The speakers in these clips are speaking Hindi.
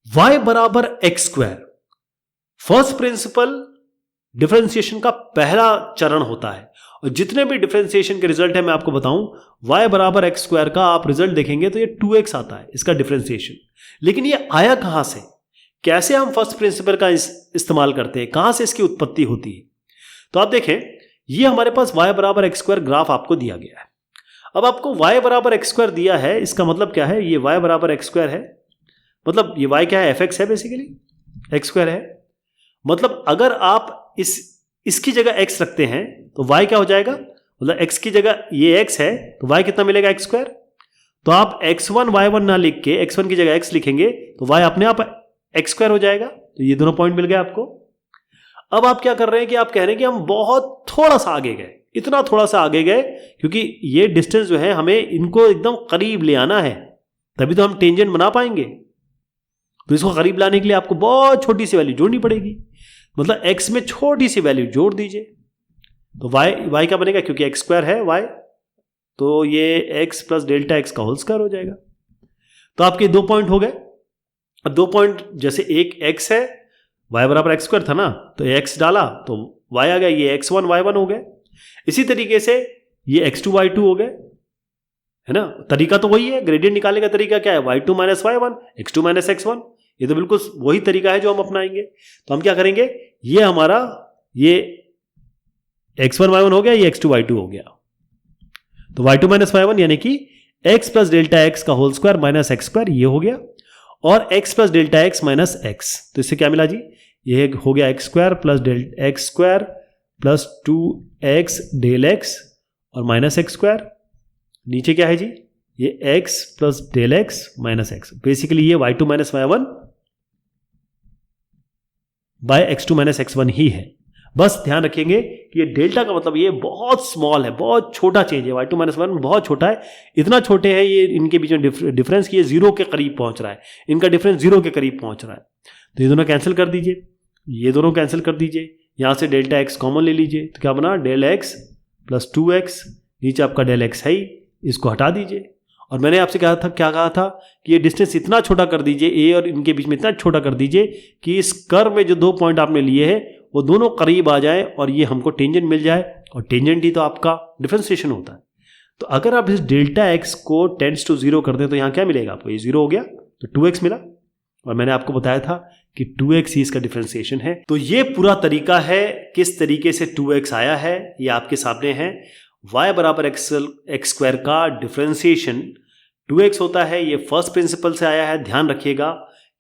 y बराबर x square first principle differentiation का पहला चरण होता है। और जितने भी डिफरेंशिएशन के रिजल्ट है मैं आपको बताऊं, y बराबर एक्स स्क्वायर का आप रिजल्ट देखेंगे तो ये 2x आता है इसका डिफरेंशिएशन। लेकिन ये आया कहां से, कैसे हम फर्स्ट प्रिंसिपल का इस्तेमाल करते हैं, कहां से इसकी उत्पत्ति होती है। तो आप देखें, ये हमारे पास y बराबर एक्स स्क्वायर ग्राफ आपको दिया गया है। अब आपको y बराबर एक्स स्क्वायर दिया है, इसका मतलब क्या है, ये y बराबर एक्स स्क्वायर है, मतलब ये y क्या है, fx है, बेसिकली एक्स स्क्वायर है। मतलब अगर आप इसकी जगह x रखते हैं तो y क्या हो जाएगा, मतलब x की जगह ये x है तो y कितना मिलेगा, एक्स स्क्वायर। तो आप x1 y1 ना लिख के x1 की जगह x लिखेंगे तो y अपने आप एक्स स्क्वायर हो जाएगा। तो ये दोनों पॉइंट मिल गए आपको। अब आप क्या कर रहे हैं कि आप कह रहे हैं कि हम बहुत थोड़ा सा आगे गए, इतना थोड़ा सा आगे गए, क्योंकि ये डिस्टेंस जो है हमें इनको एकदम करीब ले आना है, तभी तो हम टेंजेंट बना पाएंगे। तो इसको करीब लाने के लिए आपको बहुत छोटी सी वैल्यू जोड़नी पड़ेगी, मतलब x में छोटी सी वैल्यू जोड़ दीजिए। तो y क्या बनेगा, क्योंकि एक्स स्क्वायर है y, तो ये x प्लस डेल्टा एक्स का होल स्क्वायर हो जाएगा। तो आपके दो पॉइंट हो गए। अब दो पॉइंट, जैसे एक x है, y बराबर एक्स स्क्वायर था ना, तो x डाला तो y आ गया, ये x1 y1 हो गए। इसी तरीके से ये x2 y2 हो गए, है ना। तरीका तो वही है, ग्रेडियंट निकालने का तरीका क्या है, y2 minus y1 x2 minus x1। ये तो बिल्कुल वही तरीका है जो हम अपनाएंगे। तो हम क्या करेंगे, ये हमारा ये x1 y1 हो गया, ये x2 y2 हो गया। तो y2 माइनस y1 यानी कि x प्लस डेल्टा एक्स का whole square minus x square, ये हो गया। और x plus delta x minus x, तो इससे क्या मिला जी, ये हो गया x square plus delta x square plus 2x del x और माइनस एक्स स्क्वायर। नीचे क्या है जी, ये x plus del x minus x, basically ये y2 minus y1 bye x2 minus x1 ही है। बस ध्यान रखेंगे कि ये डेल्टा का मतलब ये बहुत स्मॉल है, बहुत छोटा चेंज है, y2 माइनस y1 बहुत छोटा है। इतना छोटे हैं ये, इनके बीच में डिफरेंस कि ये जीरो के करीब पहुंच रहा है, इनका डिफरेंस जीरो के करीब पहुंच रहा है। तो ये दोनों कैंसिल कर दीजिए, ये दोनों कैंसिल कर दीजिए, यहां से डेल्टा एक्स कॉमन ले लीजिए, तो क्या बना, डेल एक्स प्लस 2x, नीचे आपका डेल एक्स है ही, इसको हटा दीजिए। और मैंने आपसे क्या कहा था कि ये डिस्टेंस इतना छोटा कर दीजिए, ए और इनके बीच में इतना छोटा कर दीजिए कि इस कर्व में जो दो पॉइंट आपने लिए हैं वो दोनों करीब आ जाए और ये हमको टेंजेंट मिल जाए, और टेंजेंट ही तो आपका डिफरेंशिएशन होता है। तो अगर आप इस डेल्टा एक्स को टेंड्स टू जीरो कर दें तो यहाँ क्या मिलेगा आपको, ये जीरो हो गया, तो 2x मिला। और मैंने आपको बताया था कि 2x ही इसका डिफरेंशिएशन है। तो ये पूरा तरीका है, किस तरीके से 2x आया है ये आपके सामने है। y बराबर एक्स स्क्वायर का डिफरेंशिएशन 2x होता है, ये फर्स्ट प्रिंसिपल से आया है। ध्यान रखिएगा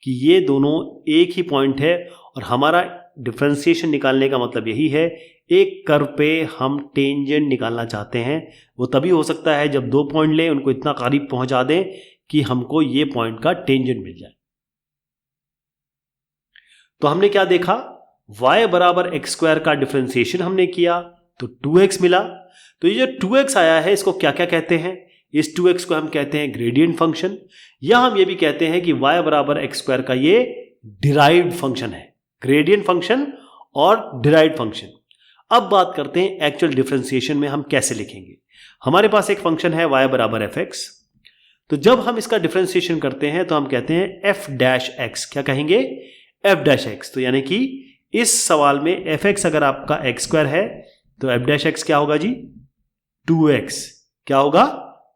कि ये दोनों एक ही पॉइंट है, और हमारा डिफरेंशिएशन निकालने का मतलब यही है, एक कर्व पे हम टेंजेंट निकालना चाहते हैं। वो तभी हो सकता है जब दो पॉइंट लें, उनको इतना करीब पहुंचा दें कि हमको ये पॉइंट का टेंजेंट मिल जाए। तो हमने क्या देखा, y बराबर एक्स स्क्वायर का डिफरेंशिएशन हमने किया तो 2x मिला। तो ये जो 2x आया है इसको क्या क्या कहते हैं, इस 2x को हम कहते हैं ग्रेडियंट फंक्शन, या हम ये भी कहते हैं कि y बराबर एक्स स्क्वायर का ये डिराइव्ड फंक्शन है, ग्रेडियंट फंक्शन और डिराइव्ड फंक्शन। अब बात करते हैं एक्चुअल डिफरेंशिएशन में हम कैसे लिखेंगे। हमारे पास एक फंक्शन है y बराबर fx, तो जब हम इसका डिफरेंशिएशन करते हैं तो हम कहते हैं f डैश x, क्या कहेंगे, f डैश x। तो यानी कि इस सवाल में fx अगर आपका x स्क्वायर है तो f डैश x क्या होगा जी, 2x, क्या होगा,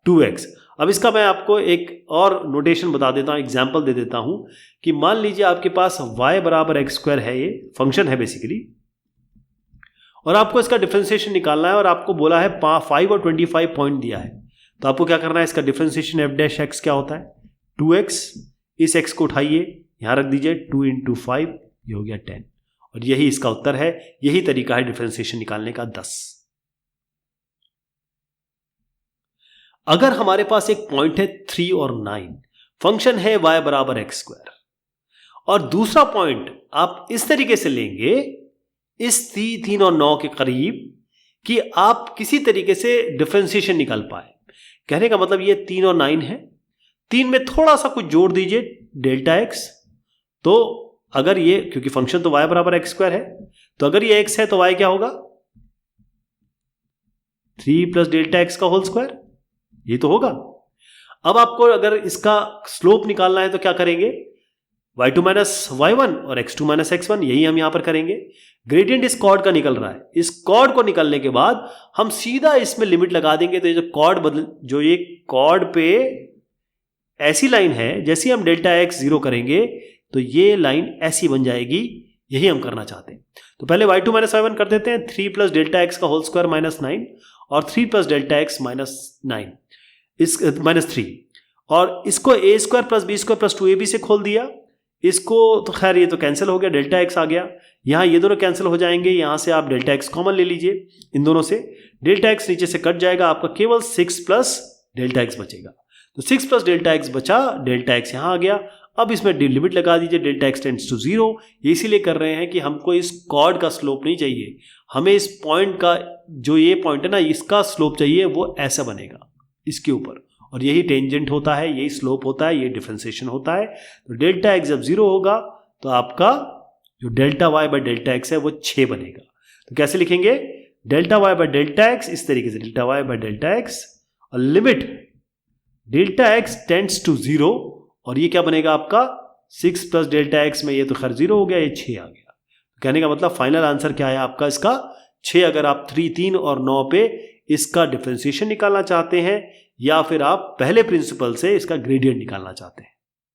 2x। अब इसका मैं आपको एक और नोटेशन बता देता हूं, एग्जांपल दे देता हूं कि मान लीजिए आपके पास y बराबर एक्स स्क्वायर है, ये फंक्शन है बेसिकली, और आपको इसका डिफरेंशिएशन निकालना है, और आपको बोला है 5 और 25 पॉइंट दिया है। तो आपको क्या करना है, इसका डिफरेंशिएशन f डैश x क्या होता है, 2x, इस x को उठाइए यहां रख दीजिए, 2 इंटू 5, ये हो गया 10, और यही इसका उत्तर है। यही तरीका है डिफरेंशिएशन निकालने का 10। अगर हमारे पास एक पॉइंट है 3 और 9, फंक्शन है y बराबर एक्स स्क्वायर, और दूसरा पॉइंट आप इस तरीके से लेंगे, इस 3 और 9 के करीब, कि आप किसी तरीके से डिफरेंशिएशन निकाल पाए। कहने का मतलब ये 3 और 9 है, 3 में थोड़ा सा कुछ जोड़ दीजिए डेल्टा एक्स, तो अगर ये, क्योंकि फंक्शन तो y बराबर एक्स स्क्वायर है, तो अगर ये x है तो y क्या होगा, 3 प्लस डेल्टा एक्स का होल स्क्वायर, ये तो होगा। अब आपको अगर इसका स्लोप निकालना है तो क्या करेंगे, y2 माइनस y1 और x2 माइनस x1, यही हम यहां पर करेंगे। ग्रेडियंट इस कॉर्ड का निकल रहा है, इस कॉर्ड को निकलने के बाद हम सीधा इसमें लिमिट लगा देंगे। तो ये जो ये कॉर्ड पे ऐसी लाइन है, जैसे हम डेल्टा x 0 करेंगे तो ये लाइन ऐसी बन जाएगी, यही हम करना चाहते हैं। तो पहले y2 माइनस y1 कर देते हैं, 3 प्लस डेल्टा x का होल स्क्वायर माइनस 9 और 3 प्लस डेल्टा x माइनस 9 इस माइनस 3, और इसको a square plus b square plus 2ab से खोल दिया। इसको तो खैर ये तो कैंसिल हो गया, डेल्टा x आ गया, यहाँ ये दोनों कैंसिल हो जाएंगे, यहाँ से आप डेल्टा x कॉमन ले लीजिए, इन दोनों से डेल्टा x नीचे से कट जाएगा, आपका केवल 6 प्लस डेल्टा x बचेगा। तो 6 प्लस डेल्टा x बचा, डेल्टा x यहाँ आ गया। अब इसमें लिमिट लगा दीजिए, डेल्टा x टेंड्स टू 0। ये इसीलिए कर रहे हैं कि हमको इस कॉर्ड का स्लोप नहीं चाहिए, हमें इस पॉइंट का, जो ये पॉइंट है ना, इसका स्लोप चाहिए, वो ऐसा बनेगा इसके ऊपर, और यही टेंजेंट होता है, यही स्लोप होता है, ये डिफरेंशिएशन होता है। तो डेल्टा x जब 0 होगा तो आपका जो delta y by delta x है वो 6 बनेगा। तो कैसे लिखेंगे, delta y by delta x, इस तरीके से delta y by delta x और limit delta x tends to 0, और ये क्या बनेगा आपका 6 प्लस डेल्टा x में, ये तो खैर 0 हो गया, ये 6 आ गया। तो कहने का मतलब फाइनल आंसर क्या है आपका इसका 6। अगर आप 3 और 9 पे इसका डिफरेंशिएशन निकालना चाहते हैं, या फिर आप पहले प्रिंसिपल से इसका ग्रेडियंट निकालना चाहते हैं।